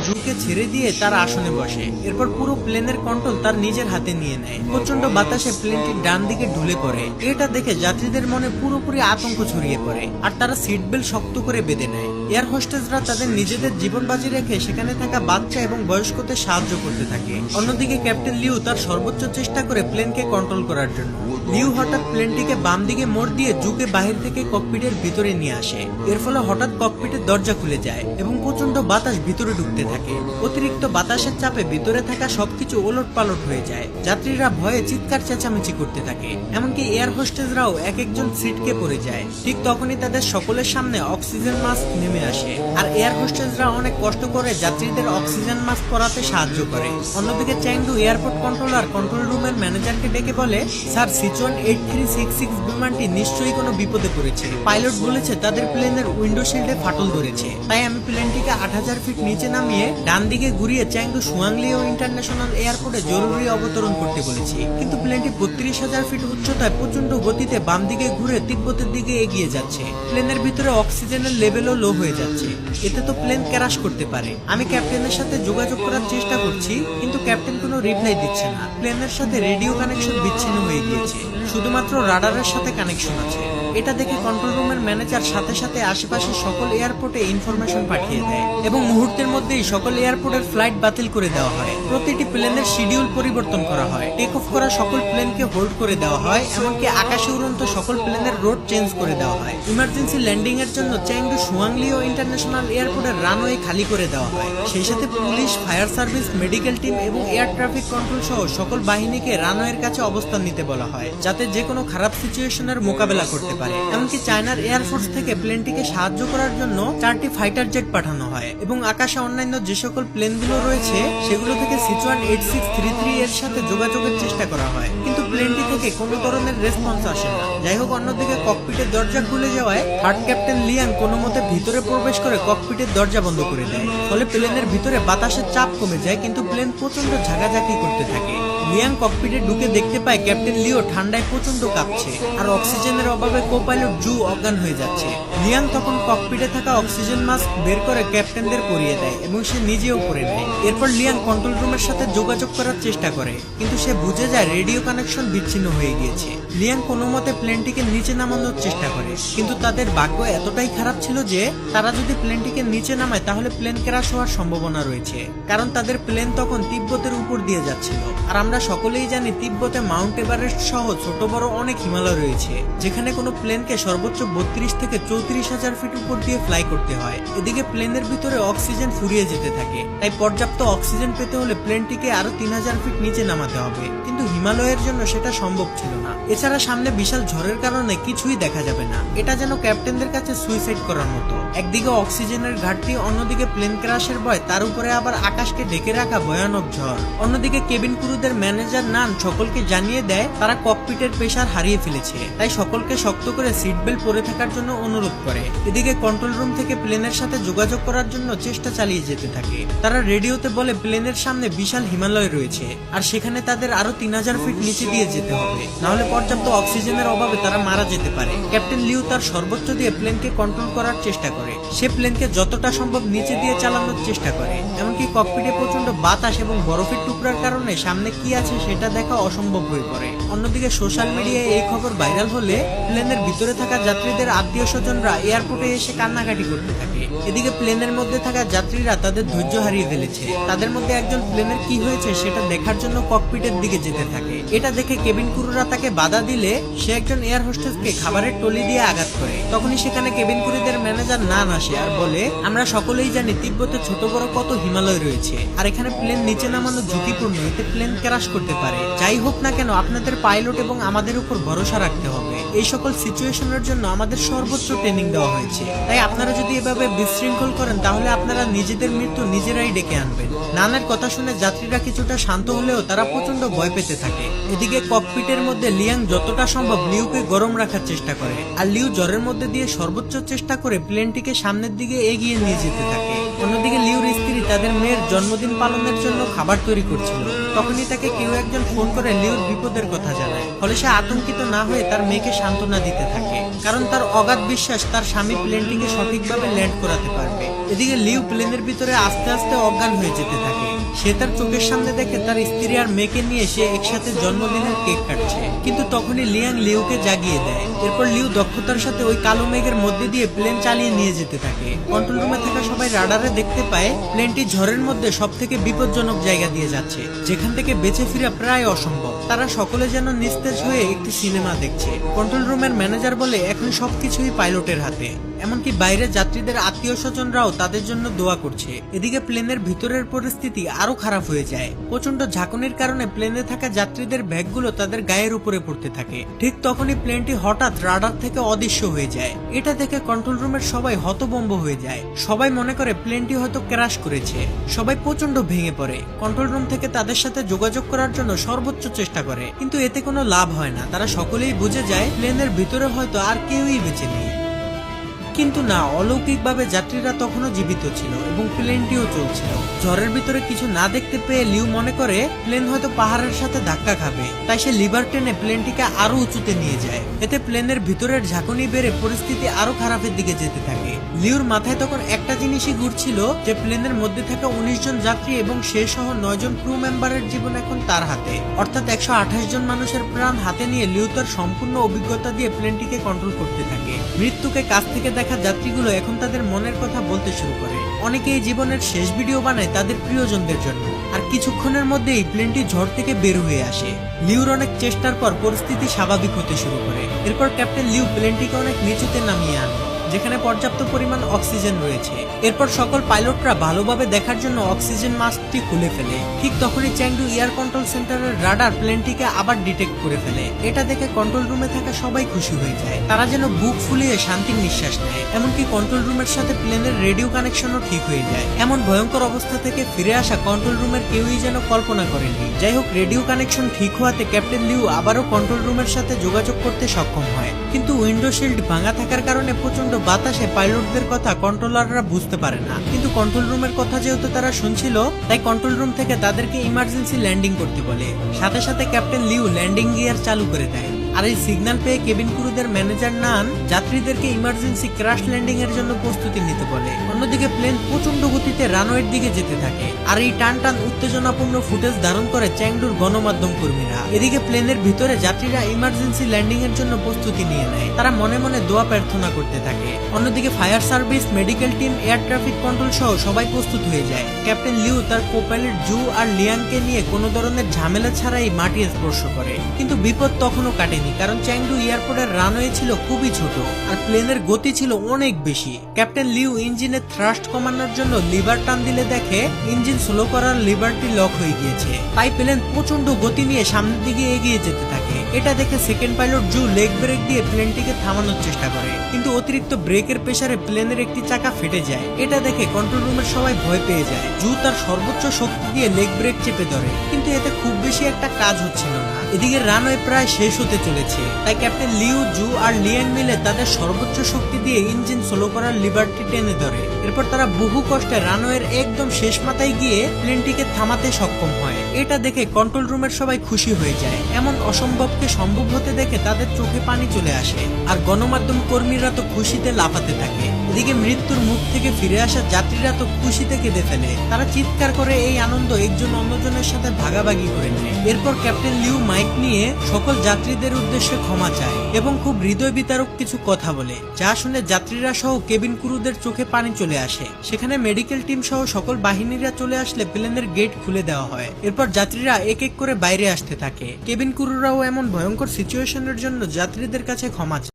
জুকে ছেড়ে দিয়ে তার আসনে বসে। এরপর পুরো প্লেনের কন্ট্রোল তার নিজের হাতে নিয়ে নেয়। প্রচন্ড বাতাসে প্লেনটি ডান দিকে ঢুলে পড়ে। এটা দেখে যাত্রীদের মনে পুরোপুরি আতঙ্ক ছড়িয়ে পড়ে আর তারা সিট বেল্ট শক্ত করে বেঁধে নেয়। এয়ার হোস্টেসরা তাদের নিজেদের জীবন বাজি রেখে সেখানে থাকা বাচ্চা এবং বয়স্কদের সাহায্য করতে থাকে। অন্যদিকে ক্যাপ্টেন লিউ তার সর্বোচ্চ চেষ্টা করে প্লেনকে কন্ট্রোল করার জন্য। লিউ হঠাৎ প্লেনটিকে বাম দিকে মোড় দিয়ে জুকে বাহির থেকে ককপিটের ভিতরে নিয়ে আসে। এর ফলে হঠাৎ ককপিটের দরজা খুলে যায় এবং প্রচন্ড বাতাস ভিতরে ঢুকতে থাকে। অতিরিক্ত বাতাসের চাপে ভিতরে থাকা সবকিছু ওলট পালট হয়ে যায়। যাত্রীরা ভয়ে চিৎকার চেঁচামেচি করতে থাকে। এমনকি এয়ার হোস্টেসরাও এক একজন সিটকে পড়ে যায়। ঠিক তখনই তাদের সকলের সামনে অক্সিজেন মাস্ক নেমে আসে আর এয়ার হোস্টেসরা অনেক কষ্ট করে যাত্রীদের অক্সিজেন মাস্ক পরাতে সাহায্য করে। অন্যদিকে চ্যাংডু এয়ারপোর্ট কন্ট্রোলার কন্ট্রোল রুমের ম্যানেজারকে ডেকে বলে, স্যার, সিচুয়ান 8366 বিমানটি নিশ্চয়ই কোনো বিপদে পড়েছে। পাইলট বলেছে তাদের প্লেনের উইন্ডো শিল্ডে ফাটল ধরেছে। তাই আমি প্লেনটিকে 8000 ফিট নিচে নামিয়ে ডান দিকে ঘুরিয়ে চ্যাংডু সুয়াংলিও ইন্টারন্যাশনাল এয়ারপোর্টে জরুরি অবতরণ করতে বলেছি। কিন্তু প্লেনটি 32000 ফিট উচ্চতায় প্রচন্ড গতিতে বাম দিকে ঘুরে তিব্বতের দিকে এগিয়ে যাচ্ছে। প্লেনের ভিতরে অক্সিজেনের লেভেলও লো হয়ে যাচ্ছে। এতে তো প্লেন ক্র্যাশ করতে পারে। আমি ক্যাপ্টেনের সাথে যোগাযোগ করার চেষ্টা করছি, কিন্তু ক্যাপ্টেন কোনো রিপ্লাই দিচ্ছে না। প্লেনের সাথে রেডিও কানেকশন বিচ্ছিন্ন হয়ে গিয়েছে, শুধুমাত্র রাডারের সাথে কানেকশন আছে। এটা দেখে কন্ট্রোল রুমের ম্যানেজার সাথে সাথে আশেপাশের সকল এয়ারপোর্টে ইনফরমেশন পাঠিয়ে দেয় এবং মুহূর্তের মধ্যেই সকল এয়ারপোর্টের ফ্লাইট বাতিল করে দেওয়া হয়। প্রতিটি প্লেনের শিডিউল পরিবর্তন করা হয়। টেক অফ করা সকল প্লেনকে হোল্ড করে দেওয়া হয়, এমনকি আকাশে উড়ন্ত সকল প্লেনের রোড চেঞ্জ করে দেওয়া হয়। ইমার্জেন্সি ল্যান্ডিং এর জন্য চ্যাংডু সুয়াংলিও ইন্টারন্যাশনাল এয়ারপোর্টের রানওয়ে খালি করে দেওয়া হয়। সেই সাথে police, fire service, medical team এবং এয়ার ট্রাফিক কন্ট্রোল সহ সকল বাহিনীকে রানওয়ের কাছে অবস্থান নিতে বলা হয়, যাতে যে কোনো খারাপ সিচুয়েশনের মোকাবেলা করতে পারে। এমনকি চায়নার এয়ারফোর্স থেকে প্লেনটিকে সাহায্য করার জন্য 4টি ফাইটার জেট পাঠানো হয় এবং আকাশে অন্যান্য যে সকল প্লেনগুলো রয়েছে সেগুলো থেকে সিচুয়ান 8633 এর সাথে যোগাযোগের চেষ্টা করা হয়, কিন্তু প্লেনটি থেকে কোনো ধরনের রেসপন্স আসে না। যাই হোক, অন্যদিকে ককপিটের দরজা খুলে যাওয়ায় থার্ড ক্যাপ্টেন লিয়াং কোনো মতে ভিতরে প্রবেশ করে ককপিটের দরজা বন্ধ করে দেয়। ফলে প্লেনের ভিতরে বাতাসের চাপ কমে যায়, কিন্তু প্লেন প্রচন্ড ঝাঁকাঝাঁকি করতে থাকে। লিয়াং ককপিটে ঢুকে দেখতে পায় ক্যাপ্টেন লিও ঠান্ডায় প্রচন্ড কাঁপছে আর অক্সিজেনের অভাবে কো-পাইলট জু অজ্ঞান হয়ে যাচ্ছে। লিয়াং তখন ককপিটে থাকা অক্সিজেন মাস্ক বের করে ক্যাপ্টেনদের পরিয়ে দেয় এবং সে নিজেও পরে নেয়। এরপর লিয়াং কন্ট্রোল রুমের সাথে যোগাযোগ করার চেষ্টা করে, কিন্তু সে বুঝে যায় রেডিও কানেকশন বিচ্ছিন্ন হয়ে গিয়েছে। লিয়াং কোনো মতে প্লেনটিকে নিচে নামানোর চেষ্টা করে, কিন্তু তাদের ভাগ্য এতটাই খারাপ ছিল যে তারা যদি প্লেনটিকে নিচে নামায় তাহলে প্লেন ক্র্যাশ হওয়ার সম্ভাবনা রয়েছে, কারণ তাদের প্লেন তখন তিব্বতের উপর দিয়ে যাচ্ছিল। আর আমরা সকলেই জানি তিব্বতে মাউন্ট এভারেস্ট সহ ছোট বড় অনেক হিমালয় রয়েছে, যেখানে কোনো প্লেনকে সর্বোচ্চ 32 থেকে 34,000 ফিট উপর দিয়ে ফ্লাই করতে হয়। এদিকে প্লেনের ভিতরে অক্সিজেন ফুরিয়ে যেতে থাকে, তাই পর্যাপ্ত অক্সিজেন পেতে হলে প্লেনটিকে আরো 3000 ফিট নিচে নামাতে হবে, কিন্তু হিমালয়ের জন্য সেটা সম্ভব ছিল না। এছাড়া সামনে বিশাল ঝড়ের কারণে কিছুই দেখা যাবে না। এটা যেন ক্যাপ্টেনদের কাছে সুইসাইড করার মতো। একদিকে অক্সিজেনের ঘাটতি, অন্যদিকে প্লেন ক্র্যাশের ভয়, তার উপরে আবার আকাশকে ঢেকে রাখা ভয়ানক ঝড়। অন্যদিকে কেবিন ক্রুদের ম্যানেজার নান সকলকে জানিয়ে দেয় তারা ককপিটের প্রেসার হারিয়ে ফেলেছে, তাই সকলকে শক্ত করে সিট বেল্ট পরে থাকার জন্য অনুরোধ করে। এদিকে কন্ট্রোল রুম থেকে প্লেনের সাথে যোগাযোগ করার জন্য চেষ্টা চালিয়ে যেতে থাকে। তারা রেডিওতে বলে প্লেনের সামনে বিশাল হিমালয় রয়েছে আর সেখানে তাদের আরো 3000 ফিট নিচে দিয়ে যেতে হবে, নাহলে পর্যাপ্ত অক্সিজেনের অভাবে তারা মারা যেতে পারে। ক্যাপ্টেন লিউ তার সর্বোচ্চ দিয়ে প্লেনকে কন্ট্রোল করার চেষ্টা করে। সে প্লেনকে যতটা সম্ভব নিচে দিয়ে চালানোর চেষ্টা করে, এমনকি ককপিটে প্রচন্ড বাতাস এবং বরফের টুকরার কারণে সামনে কি আছে সেটা দেখা অসম্ভব হয়ে পড়ে। অন্যদিকে সোশ্যাল মিডিয়ায় এই খবর ভাইরাল হলে প্লেনের ভিতরে থাকা যাত্রীদের আত্মীয় স্বজনরা এয়ারপোর্টে এসে কান্নাকাটি করতে থাকে। এদিকে প্লেনের মধ্যে থাকা যাত্রীরা তাদের ধৈর্য হারিয়ে ফেলেছে। তাদের মধ্যে একজন প্লেনের কি হয়েছে সেটা দেখার জন্য ককপিটের দিকে যেতে থাকে। এটা দেখে কেবিন ক্রুরা তাকে বাধা দিলে সে একজন এয়ার হোস্টেসকে খাবারের টলি দিয়ে আঘাত করে। তখনই সেখানে কেবিন ক্রুদের ম্যানেজার নান আসে আর বলে, আমরা সকলেই জানি তিব্বতে ছোট বড় কত হিমালয় রয়েছে আর এখানে প্লেন নিচে নামানো ঝুঁকিপূর্ণ, এতে প্লেন ক্র্যাশ করতে পারে। যাই হোক না কেন, আপনাদের পাইলট এবং আমাদের উপর ভরসা রাখতে হবে। এই সকল সিচুয়েশনের জন্য আমাদের সর্বোচ্চ ট্রেনিং দেওয়া হয়েছে, তাই আপনারা যদি এভাবে বিশৃঙ্খল করেন তাহলে আপনারা নিজেদের মৃত্যু নিজেরাই ডেকে আনবেন। নানের কথা শুনে যাত্রীরা কিছুটা শান্ত হলেও তারা প্রচন্ড ভয় পেতে থাকে। এদিকে ককপিটের মধ্যে লিয়াং যতটা সম্ভব লিউকে গরম রাখার চেষ্টা করে আর লিউ জ্বরের মধ্যে দিয়ে সর্বোচ্চ চেষ্টা করে প্লেনটিকে সামনের দিকে এগিয়ে নিয়ে যেতে থাকে। অন্যদিকে লিউর স্ত্রী তাদের মেয়ের জন্মদিন পালনের জন্য খাবার তৈরি করছিল। তখনই তাকে কেউ একজন ফোন করে লিউর বিপদের কথা জানায়। ফলে সে আতঙ্কিত না হয়ে তার মেয়েকে সান্ত্বনা দিতে থাকে, কারণ তার অগাধ বিশ্বাস তার স্বামী প্লেনটিকে সঠিকভাবে ল্যান্ড করাতে পারবে। এদিকে লিউ প্লেনের ভিতরে আস্তে আস্তে অজ্ঞান হয়ে যেতে থাকে। সে তার চোখের সামনে দেখে তার স্ত্রী আর মেয়েকে নিয়ে সে একসাথে জন্মদিনের কেক কাটছে, কিন্তু তখনই লিয়াং লিউকে জাগিয়ে দেয়। এরপর লিউ দক্ষতার সাথে ওই কালো মেঘের মধ্যে দিয়ে প্লেন চালিয়ে নিয়ে যেতে থাকে। কন্ট্রোল রুমে থাকা সবাই রাডারে দেখতে পায় প্লেনটি ঝড়ের মধ্যে সব থেকে বিপজ্জনক জায়গা দিয়ে যাচ্ছে, যেখান থেকে বেঁচে ফিরা প্রায় অসম্ভব। তারা সকলে যেন নিস্তেজ হয়ে একটি সিনেমা দেখছে। কন্ট্রোল রুমের ম্যানেজার বলে এখন সবকিছুই পাইলটের হাতে, এমনকি বাইরে যাত্রীদের আত্মীয় স্বজনরাও তাদের জন্য দোয়া করছে। এদিকে প্লেনের ভিতরের পরিস্থিতি আরো খারাপ হয়ে যায়। প্রচন্ড ঝাঁকুনির কারণে প্লেনে থাকা যাত্রীদের ব্যাগগুলো তাদের গায়ের উপরে পড়তে থাকে। ঠিক তখনই প্লেনটি হঠাৎ রাডার থেকে অদৃশ্য হয়ে যায়। এটা দেখে কন্ট্রোল রুমের সবাই হতভম্ব হয়ে যায়। সবাই মনে করে প্লেনটি হয়তো ক্র্যাশ করেছে। সবাই প্রচন্ড ভেঙে পড়ে। কন্ট্রোল রুম থেকে তাদের সাথে যোগাযোগ করার জন্য সর্বোচ্চ চেষ্টা করে, কিন্তু এতে কোনো লাভ হয় না। তারা সকলেই বুঝে যায় প্লেনের ভিতরে হয়তো আর কেউই বেঁচে নেই। কিন্তু না, অলৌকিকভাবে যাত্রীরা তখনও জীবিত ছিল এবং প্লেনটিও চলছিল। ঝড়ের ভিতরে কিছু না দেখতে পেয়ে লিউ মনে করে প্লেন হয়তো পাহাড়ের সাথে ধাক্কা খাবে, তাই সে লিভার টেনে প্লেনটিকে আরো উঁচুতে নিয়ে যায়। এতে প্লেনের ভিতরের ঝাঁকুনি বেড়ে পরিস্থিতি আরো খারাপের দিকে যেতে থাকে। লিউর মাথায় তখন একটা জিনিসই ঘুরছিল যে প্লেনের মধ্যে থাকা 19 জন যাত্রী এবং সে সহ 9 জন ক্রু মেম্বারের জীবন এখন তার হাতে, অর্থাৎ 128 জন মানুষের প্রাণ হাতে নিয়ে লিউ তার সম্পূর্ণ অভিজ্ঞতা দিয়ে প্লেনটিকে কন্ট্রোল করতে থাকে। মৃত্যুকে কাছ থেকে দেখা যাত্রীগুলো এখন তাদের মনের কথা বলতে শুরু করে। অনেকে এই জীবনের শেষ ভিডিও বানায় তাদের প্রিয়জনদের জন্য। আর কিছুক্ষণের মধ্যেই প্লেনটি ঝড় থেকে বের হয়ে আসে। লিউর অনেক চেষ্টার পর পরিস্থিতি স্বাভাবিক হতে শুরু করে। এরপর ক্যাপ্টেন লিউ প্লেনটিকে অনেক নিচুতে নামিয়ে আনে, যেখানে পর্যাপ্ত পরিমাণ অক্সিজেন রয়েছে। এরপর সকল পাইলটরা ভালোভাবে দেখার জন্য অক্সিজেন মাস্কটি খুলে ফেলে। ঠিক তখনই চ্যাংডু এয়ার কন্ট্রোল সেন্টারের রাডার প্লেনটিকে আবার ডিটেক্ট করে ফেলে। এটা দেখে কন্ট্রোল রুমে থাকা সবাই খুশি হয়ে যায়। তারা যেন বুক ফুলিয়ে শান্তির নিঃশ্বাস নেয়। এমনকি কন্ট্রোল রুমের সাথে প্লেনের রেডিও কানেকশনও ঠিক হয়ে যায়। এমন ভয়ঙ্কর অবস্থা থেকে ফিরে আসা কন্ট্রোল রুমের কেউই যেন কল্পনা করেনি। যাই হোক, রেডিও কানেকশন ঠিক হওয়াতে ক্যাপ্টেন লিউ আবারও কন্ট্রোল রুমের সাথে যোগাযোগ করতে সক্ষম হয়, কিন্তু উইন্ডো শিল্ড ভাঙা থাকার কারণে প্রচন্ড বাতাসে পাইলটদের কথা কন্ট্রোলাররা বুঝতে পারে না। কিন্তু কন্ট্রোল রুমের কথা যেহেতু তারা শুনছিল, তাই কন্ট্রোল রুম থেকে তাদেরকে ইমার্জেন্সি ল্যান্ডিং করতে বলে। সাথে সাথে ক্যাপ্টেন লিউ ল্যান্ডিং গিয়ার চালু করে দেয়। আর এই সিগন্যাল পেয়ে কেবিন ক্রুদের ম্যানেজার নান যাত্রীদেরকে ইমার্জেন্সি ক্র্যাশ ল্যান্ডিং এর জন্য প্রস্তুতি নিতে বলে। অন্যদিকে প্লেন প্রচন্ড গতিতে রানওয়ের দিকে যেতে থাকে। আর এই টান টান উত্তেজনাপূর্ণ ফুটেজ ধারণ করে চ্যাংডুর গণমাধ্যম কর্মীরা। এদিকে প্লেনের ভিতরে যাত্রীরা ইমার্জেন্সি ল্যান্ডিং এর জন্য প্রস্তুতি নিয়ে নেয়। তারা মনে মনে দোয়া প্রার্থনা করতে থাকে। অন্যদিকে fire service, medical team, air traffic control সহ সবাই প্রস্তুত হয়ে যায়। ক্যাপ্টেন লিউ তার কোপাইলট জু আর লিয়াংকে নিয়ে কোনো ধরনের ঝামেলা ছাড়াই মাটি স্পর্শ করে। কিন্তু বিপদ তখনও কাটেনি, কারণ চ্যাংডু এয়ারপোর্টের রানওয়ে ছিল খুবই ছোট আর প্লেনের গতি ছিল অনেক বেশি। ক্যাপ্টেন লিউ ইঞ্জিনের থ্রাস্ট কমানোর জন্য লিভার টান দিলে দেখে ইঞ্জিন স্লো করার লিভারটি লক হয়ে গিয়েছে। তাই প্লেন প্রচন্ড গতি নিয়ে সামনের দিকে এগিয়ে যেতে থাকে। এটা দেখে সেকেন্ড পাইলট জু লেগ ব্রেক দিয়ে প্লেনটিকে থামানোর চেষ্টা করে, কিন্তু অতিরিক্ত ব্রেকের প্রেসারে প্লেনের একটি চাকা ফেটে যায়। এটা দেখে কন্ট্রোল রুমের সবাই ভয় পেয়ে যায়। জু তার সর্বোচ্চ শক্তি দিয়ে লেগ ব্রেক চেপে ধরে, কিন্তু এতে খুব বেশি একটা কাজ হচ্ছিল না। এদিকে রানওয়ে প্রায় শেষ হতে চলেছে, তাই ক্যাপ্টেন লিউ, জু আর লিয়াং মিলে তাদের সর্বোচ্চ শক্তি দিয়ে ইঞ্জিন স্লো করার লিভারটি টেনে ধরে। এরপর তারা বহু কষ্টে রানওয়ের একদম শেষ মাথায় গিয়ে প্লেনটিকে থামাতে সক্ষম হয়। এটা দেখে কন্ট্রোল রুমের সবাই খুশি হয়ে যায়। এমন অসম্ভবকে সম্ভব হতে দেখে তাদের চোখে পানি চলে আসে। আর গণমাধ্যম কর্মীরা তো খুশিতে লাফাতে থাকে। এদিকে মৃত্যুর মুখ থেকে ফিরে আসা যাত্রীরা তো খুশিতে কেঁদে ফেলে। তারা চিৎকার করে এই আনন্দ একজন অন্যজনের সাথে ভাগাভাগি করে নেয়। এরপর ক্যাপ্টেন লিউ মাইক নিয়ে সকল যাত্রীদের উদ্দেশ্যে ক্ষমা চায় এবং খুব হৃদয় বিতারক কিছু কথা বলে, যা শুনে যাত্রীরা সহ কেবিন ক্রুদের চোখে পানি চলে আসে। সেখানে মেডিকেল টিম সহ সকল বাহিনীরা চলে আসলে প্লেনের গেট খুলে দেওয়া হয়। এরপর যাত্রীরা এক এক করে বাইরে আসতে থাকে। কেবিন ক্রুরাও এমন ভয়ঙ্কর সিচুয়েশনের জন্য যাত্রীদের কাছে ক্ষমা চায়।